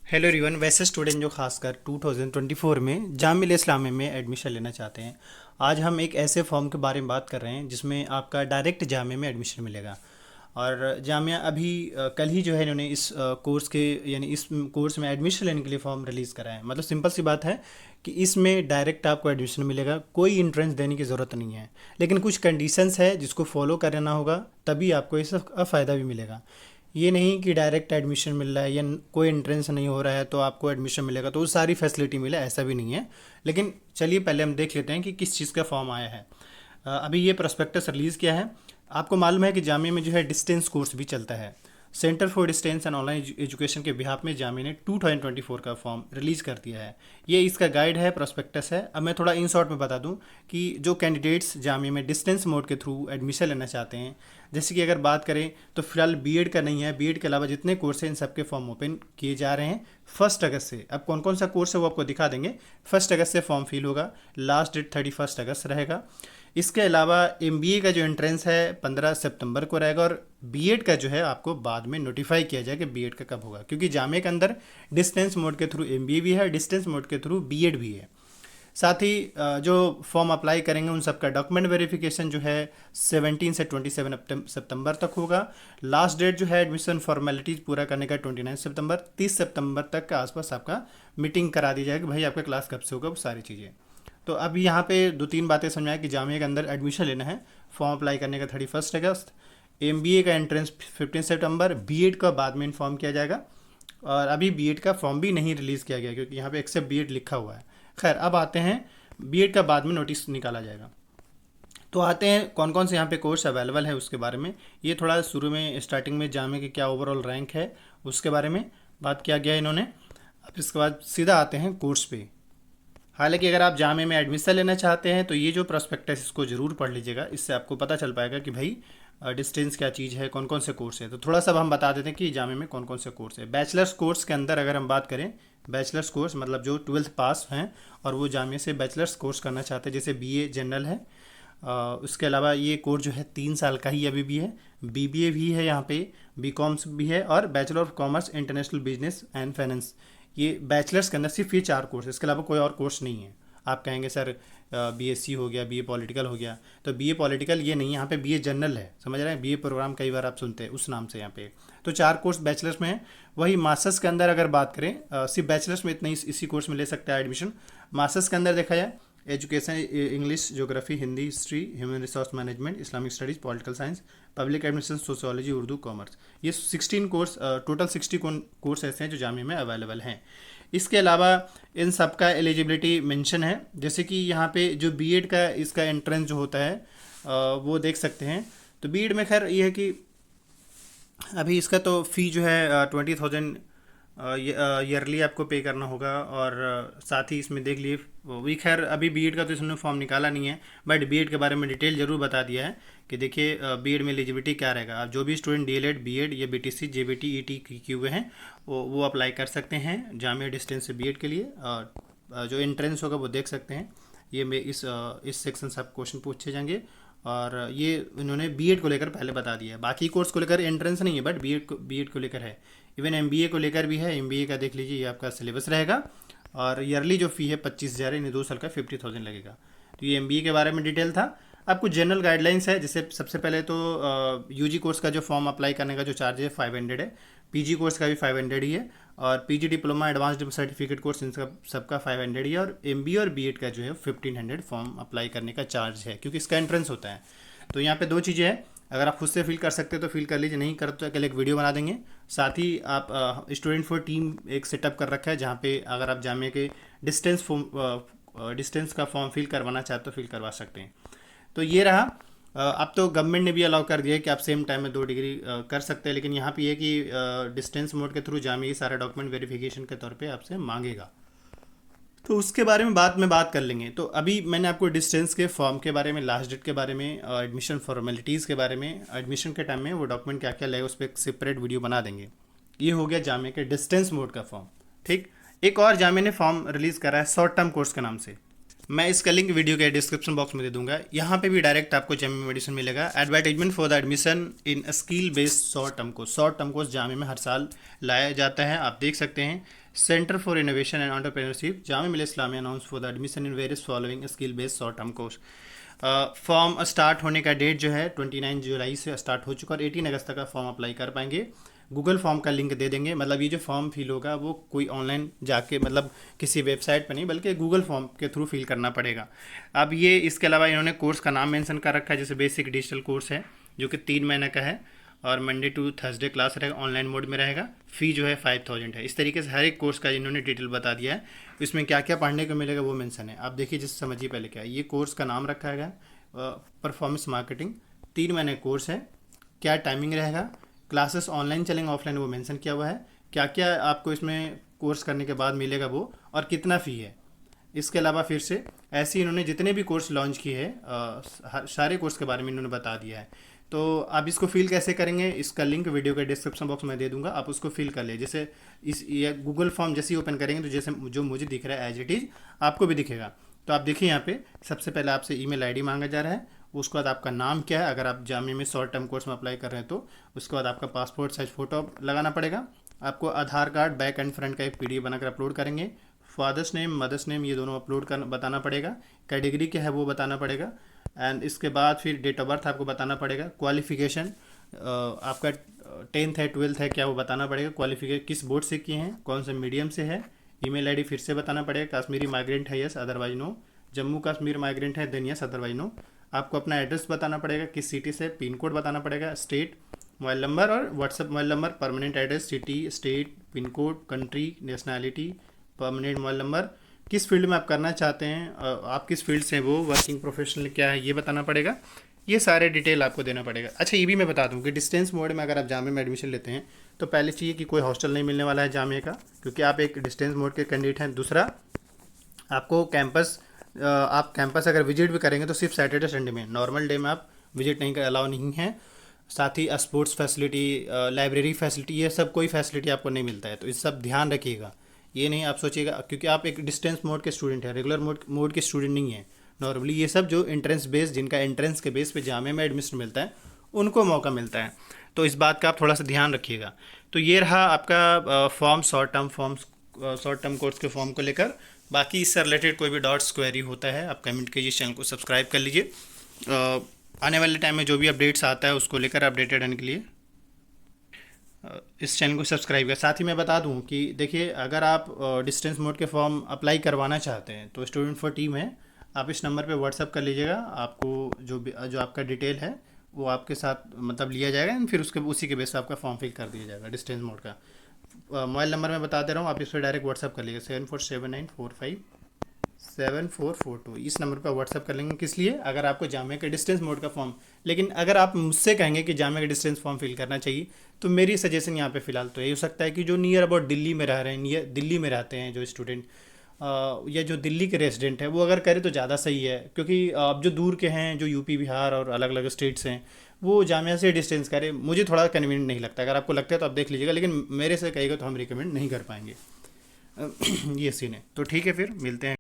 Hello everyone. वैसे student जो खासकर 2024 में जामिया इस्लामिया में एडमिशन लेना चाहते हैं, आज हम एक ऐसे फॉर्म के बारे में बात कर रहे हैं जिसमें आपका डायरेक्ट जामिया में एडमिशन मिलेगा। और जामिया अभी कल ही जो है इन्होंने इस कोर्स के यानी इस कोर्स में एडमिशन लेने के लिए फॉर्म रिलीज़ करा है। मतलब सिंपल सी बात है कि इसमें डायरेक्ट आपको एडमिशन मिलेगा, कोई एंट्रेंस देने की ज़रूरत नहीं है। लेकिन कुछ कंडीशंस है जिसको फॉलो करना होगा, तभी आपको इसका फ़ायदा भी मिलेगा। ये नहीं कि डायरेक्ट एडमिशन मिल रहा है या कोई एंट्रेंस नहीं हो रहा है तो आपको एडमिशन मिलेगा तो वो सारी फैसिलिटी मिले, ऐसा भी नहीं है। लेकिन चलिए पहले हम देख लेते हैं कि किस चीज़ का फॉर्म आया है। अभी ये प्रोस्पेक्टस रिलीज़ किया है। आपको मालूम है कि जामिया में जो है डिस्टेंस कोर्स भी चलता है। Centre for distance and online education के बिहाफ में जामिया ने 2024 का फॉर्म रिलीज़ कर दिया है। ये इसका गाइड है, प्रोस्पेक्टस है। अब मैं थोड़ा इन शॉर्ट में बता दूं कि जो कैंडिडेट्स जामिया में डिस्टेंस मोड के थ्रू एडमिशन लेना चाहते हैं, जैसे कि अगर बात करें तो फिलहाल बीएड का नहीं है, बीएड के अलावा जितने कोर्स हैं इन सब के फॉर्म ओपन किए जा रहे हैं 1 अगस्त से। अब कौन कौन सा कोर्स है वो आपको दिखा देंगे। 1 अगस्त से फॉर्म फिल होगा, लास्ट डेट 31 अगस्त रहेगा। इसके अलावा एमबीए का जो एंट्रेंस है 15 सितंबर को रहेगा, और बीएड का जो है आपको बाद में नोटिफाई किया जाए कि बीएड का कब होगा, क्योंकि जामिया के अंदर डिस्टेंस मोड के थ्रू एमबीए भी है, डिस्टेंस मोड के थ्रू बीएड भी है। साथ ही जो फॉर्म अप्लाई करेंगे उन सबका डॉक्यूमेंट वेरिफिकेशन जो है 17 से 27 सितंबर तक होगा। लास्ट डेट जो है एडमिशन फॉर्मेलिटीज़ पूरा करने का 29 सितंबर, 30 सितंबर तक के आसपास आपका मीटिंग करा दी जाएगी, भाई आपका क्लास कब से होगा, वो सारी चीज़ें। तो अब यहाँ पे दो तीन बातें समझ आए कि जामिया के अंदर एडमिशन लेना है, फॉर्म अप्लाई करने का 31 अगस्त, एमबीए का एंट्रेंस 15 सितंबर, बीएड का बाद में इन्फॉर्म किया जाएगा। और अभी बीएड का फॉर्म भी नहीं रिलीज़ किया गया क्योंकि यहाँ पे एक्सेप्ट बीएड लिखा हुआ है। खैर, अब आते हैं बीएड का बाद में नोटिस निकाला जाएगा। तो आते हैं कौन कौन से यहाँ पे कोर्स अवेलेबल है उसके बारे में। ये थोड़ा शुरू में स्टार्टिंग में जामिया के क्या ओवरऑल रैंक है उसके बारे में बात किया गया है इन्होंने। अब इसके बाद सीधा आते हैं कोर्स पे। हालांकि अगर आप जामिया में एडमिशन लेना चाहते हैं तो ये जो प्रोस्पेक्टस इसको ज़रूर पढ़ लीजिएगा, इससे आपको पता चल पाएगा कि भाई डिस्टेंस क्या चीज़ है, कौन कौन से कोर्स है। तो थोड़ा सा अब हम बता देते हैं कि जामिया में कौन कौन से कोर्स है। बैचलर्स कोर्स के अंदर अगर हम बात करें, बैचलर्स कोर्स मतलब जो 12th पास हैं और वो जामिया से बैचलर्स कोर्स करना चाहते हैं, जैसे बीए जनरल है। उसके अलावा ये कोर्स जो है 3 साल का ही अभी भी है। बीबीए भी है यहाँ पे, बीकॉम्स भी है, और bachelor of commerce international business and finance. ये बैचलर्स के अंदर सिर्फ ये 4 कोर्स है, इसके अलावा कोई और कोर्स नहीं है। आप कहेंगे सर बीएससी हो गया, बीए पॉलिटिकल हो गया, तो बीए पॉलिटिकल ये नहीं है, यहाँ पे बीए जनरल है, समझ रहे हैं। बीए प्रोग्राम कई बार आप सुनते हैं उस नाम से यहाँ पे। तो 4 कोर्स बैचलर्स में है। वही मास्टर्स के अंदर अगर बात करें, सिर्फ बैचलर्स में इतना ही इसी कोर्स में ले सकता है एडमिशन। मास्टर्स के अंदर देखा जाए education, English, geography, Hindi, history, human resource management, Islamic studies, political science, public administration, sociology, Urdu, commerce. ये 16 कोर्स, टोटल 60 कोर्स ऐसे हैं जो जामिया में अवेलेबल हैं। इसके अलावा इन सब का एलिजिबिलिटी मेंशन है, जैसे कि यहाँ पे जो बीएड का इसका एंट्रेंस जो होता है वो देख सकते हैं। तो बीएड में खैर ये है कि अभी इसका तो फ़ी जो है 20,000 ईयरली आपको पे करना होगा। और साथ ही इसमें देख लिए वो भी, खैर अभी बीएड का तो इसने फॉर्म निकाला नहीं है, बट बीएड के बारे में डिटेल जरूर बता दिया है कि देखिए बीएड में एलिजिबिलिटी क्या रहेगा। आप जो भी स्टूडेंट डीएलएड, बीएड या बीटीसी, जेबीटी, ईटी किए हुए हैं वो अप्लाई कर सकते हैं जामिया डिस्टेंस से बीएड के लिए। और जो एंट्रेंस होगा वो देख सकते हैं। ये मैं इस सेक्शन से आप क्वेश्चन पूछे जाएंगे। और ये इन्होंने बीएड को लेकर पहले बता दिया है, बाकी कोर्स को लेकर एंट्रेंस नहीं है, बट बीएड को लेकर है। इवन एमबीए को लेकर भी है। एमबीए का देख लीजिए, ये आपका सिलेबस रहेगा। और ईयरली जो फ़ी है 25,000, यानी 2 साल का 50,000 लगेगा। तो ये एमबीए के बारे में डिटेल था। अब कुछ जनरल गाइडलाइंस है, जैसे सबसे पहले तो यूजी कोर्स का जो फॉर्म अप्लाई करने का जो चार्ज है 500 है। पीजी कोर्स का भी 500 ही है। और PG diploma, advanced certificate course, इन सबका 500 ही है। और एमबीए और बीएड का जो है 1500 फॉर्म अप्लाई करने का चार्ज है, क्योंकि इसका एंट्रेंस होता है। तो यहाँ पे 2 चीज़ें हैं, अगर आप खुद से फिल कर सकते हो तो फिल कर लीजिए, नहीं कर तो कल एक वीडियो बना देंगे। साथ ही आप स्टूडेंट फॉर टीम एक सेटअप कर रखा है, जहाँ पे अगर आप जामिया के डिस्टेंस का फॉर्म फिल करवाना चाहते हो फिल करवा सकते हैं। तो ये रहा। अब तो गवर्नमेंट ने भी अलाउ कर दिया है कि आप सेम टाइम में 2 डिग्री कर सकते हैं, लेकिन यहाँ पे ये कि डिस्टेंस मोड के थ्रू जामिया सारा डॉक्यूमेंट वेरिफिकेशन के तौर पे आपसे मांगेगा। तो उसके बारे में बाद में बात कर लेंगे। तो अभी मैंने आपको डिस्टेंस के फॉर्म के बारे में, लास्ट डेट के बारे में, एडमिशन फॉर्मेलिटीज़ के बारे में, एडमिशन के टाइम में वो डॉक्यूमेंट क्या क्या लगेगा उस पर एक सेपरेट वीडियो बना देंगे। ये हो गया जामिया के डिस्टेंस मोड का फॉर्म। ठीक, एक और जामिया ने फॉर्म रिलीज़ करा है शॉर्ट टर्म कोर्स के नाम से। मैं इसका लिंक वीडियो के डिस्क्रिप्शन बॉक्स में दे दूंगा। यहाँ पे भी डायरेक्ट आपको जामिया में एडमिशन मिलेगा। Advertisement for the admission in skill based short term course Jamia में हर साल लाया जाता है, आप देख सकते हैं। Centre for innovation and entrepreneurship Jamia Millia Islamia announce for the admission in various following skill based short term course. Form start होने का डेट जो है 29 जुलाई से स्टार्ट हो चुका और 18 अगस्त तक का फॉर्म अप्लाई कर पाएंगे। गूगल फॉर्म का लिंक दे देंगे, मतलब ये जो फॉर्म फिल होगा वो कोई ऑनलाइन जाके मतलब किसी वेबसाइट पर नहीं बल्कि गूगल फॉर्म के थ्रू फिल करना पड़ेगा। अब ये इसके अलावा इन्होंने कोर्स का नाम मेंशन कर रखा है, जैसे बेसिक डिजिटल कोर्स है जो कि 3 महीने का है और मंडे टू थर्सडे क्लास रहेगा, ऑनलाइन मोड में रहेगा। फ़ी जो है 5000 है। इस तरीके से हर एक कोर्स का इन्होंने डिटेल बता दिया है, इसमें क्या क्या पढ़ने को मिलेगा वो मेंशन है। आप देखिए, जिससे समझिए पहले क्या है। ये कोर्स का नाम रखा गया परफॉर्मेंस मार्केटिंग, 3 महीने कोर्स है। क्या टाइमिंग रहेगा, क्लासेस ऑनलाइन चलेंगे ऑफलाइन वो मेंशन किया हुआ है। क्या क्या आपको इसमें कोर्स करने के बाद मिलेगा वो, और कितना फ़ी है। इसके अलावा फिर से ऐसे इन्होंने जितने भी कोर्स लॉन्च किए हैं सारे कोर्स के बारे में इन्होंने बता दिया है। तो आप इसको फिल कैसे करेंगे, इसका लिंक वीडियो के डिस्क्रिप्शन बॉक्स में दे दूंगा, आप उसको फिल कर ले। जैसे इस ये गूगल फॉर्म जैसे ही ओपन करेंगे तो जैसे जो मुझे दिख रहा है एज इट इज़ आपको भी दिखेगा। तो आप देखिए यहाँ पे सबसे पहले आपसे ईमेल आईडी मांगा जा रहा है, उसके बाद आपका नाम क्या है, अगर आप जामिया में शॉर्ट टर्म कोर्स में अप्लाई कर रहे हैं तो उसके बाद आपका पासपोर्ट साइज फ़ोटो लगाना पड़ेगा। आपको आधार कार्ड बैक एंड फ्रंट का एक पीडीएफ बनाकर अपलोड करेंगे। फादर्स नेम मदर्स नेम ये दोनों अपलोड कर बताना पड़ेगा। कैटेगरी क्या है वो बताना पड़ेगा। एंड इसके बाद फिर डेट ऑफ बर्थ आपको बताना पड़ेगा। क्वालिफिकेशन आपका 10th है 12th है क्या वो बताना पड़ेगा। क्वालिफिकेशन किस बोर्ड से किए हैं, कौन से मीडियम से है। ईमेल आईडी फिर से बताना पड़ेगा। कश्मीरी माइग्रेंट है yes, otherwise no. Jammu Kashmir migrant है देन यस, अदरवाइज नो। आपको अपना एड्रेस बताना पड़ेगा, किस सिटी से, पिन कोड बताना पड़ेगा, स्टेट, मोबाइल नंबर और WhatsApp mobile number, permanent address, city, state, pin code, country, nationality, permanent mobile number, किस फील्ड में आप करना चाहते हैं, आप किस फील्ड से, वो वर्किंग प्रोफेशनल क्या है ये बताना पड़ेगा। ये सारे डिटेल आपको देना पड़ेगा। अच्छा ये भी मैं बता दूं कि डिस्टेंस मोड में अगर आप जामिया में एडमिशन लेते हैं तो पहले चाहिए कि कोई हॉस्टल नहीं मिलने वाला है जामिया का, क्योंकि आप एक डिस्टेंस मोड के कैंडिडेट हैं। दूसरा, आपको कैंपस आप कैंपस अगर विजिट भी करेंगे तो सिर्फ सैटरडे संडे में, नॉर्मल डे में आप विजिट नहीं कर अलाउ नहीं है। साथ ही स्पोर्ट्स फैसिलिटी, लाइब्रेरी फैसिलिटी, ये सब कोई फैसिलिटी आपको नहीं मिलता है, तो इस सब ध्यान रखिएगा। ये नहीं आप सोचिएगा क्योंकि आप एक डिस्टेंस मोड के स्टूडेंट हैं, रेगुलर मोड के स्टूडेंट नहीं है। नॉर्मली ये सब जो एंट्रेंस बेस, जिनका एंट्रेंस के बेस पे जामिया में एडमिशन मिलता है उनको मौका मिलता है, तो इस बात का आप थोड़ा सा ध्यान रखिएगा। तो ये रहा आपका फॉर्म, शॉर्ट टर्म कोर्स के फॉर्म को लेकर। बाकी इससे रिलेटेड कोई भी डाउट्स क्वेरी होता है आप कमेंट कीजिए, चैनल को सब्सक्राइब कर लीजिए। आने वाले टाइम में जो भी अपडेट्स आता है उसको लेकर अपडेटेड रहने के लिए इस चैनल को सब्सक्राइब करें। साथ ही मैं बता दूं कि देखिए, अगर आप डिस्टेंस मोड के फॉर्म अप्लाई करवाना चाहते हैं तो स्टूडेंट फॉर टीम है, आप इस नंबर पे व्हाट्सअप कर लीजिएगा। आपको जो आपका डिटेल है वो आपके साथ मतलब लिया जाएगा, फिर उसके उसी के बेस पे आपका फॉर्म फिल कर दिया जाएगा डिस्टेंस मोड का। मोबाइल नंबर मैं बता दे रहा हूँ, आप इस पर डायरेक्ट व्हाट्सअप कर लीजिए 7479457442। इस नंबर पर व्हाट्सअप कर लेंगे। किस लिए, अगर आपको जामिया के डिस्टेंस मोड का फॉर्म, लेकिन अगर आप मुझसे कहेंगे कि जामिया का डिस्टेंस फॉर्म फिल करना चाहिए तो मेरी सजेशन यहाँ पे फिलहाल तो यही हो सकता है कि जो नियर अबाउट दिल्ली में रह रहे हैं, नियर दिल्ली में रहते हैं जो स्टूडेंट या जो दिल्ली के रेजिडेंट है वो अगर करे तो ज़्यादा सही है। क्योंकि अब जो दूर के हैं, जो यूपी बिहार और अलग अलग स्टेट्स हैं, वो जामिया से डिस्टेंस करे, मुझे थोड़ा कन्वीनियंट नहीं लगता। अगर आपको लगता है तो आप देख लीजिएगा, लेकिन मेरे से कहिएगा तो हम रिकमेंड नहीं कर पाएंगे। ये सीन है। तो ठीक है, फिर मिलते हैं।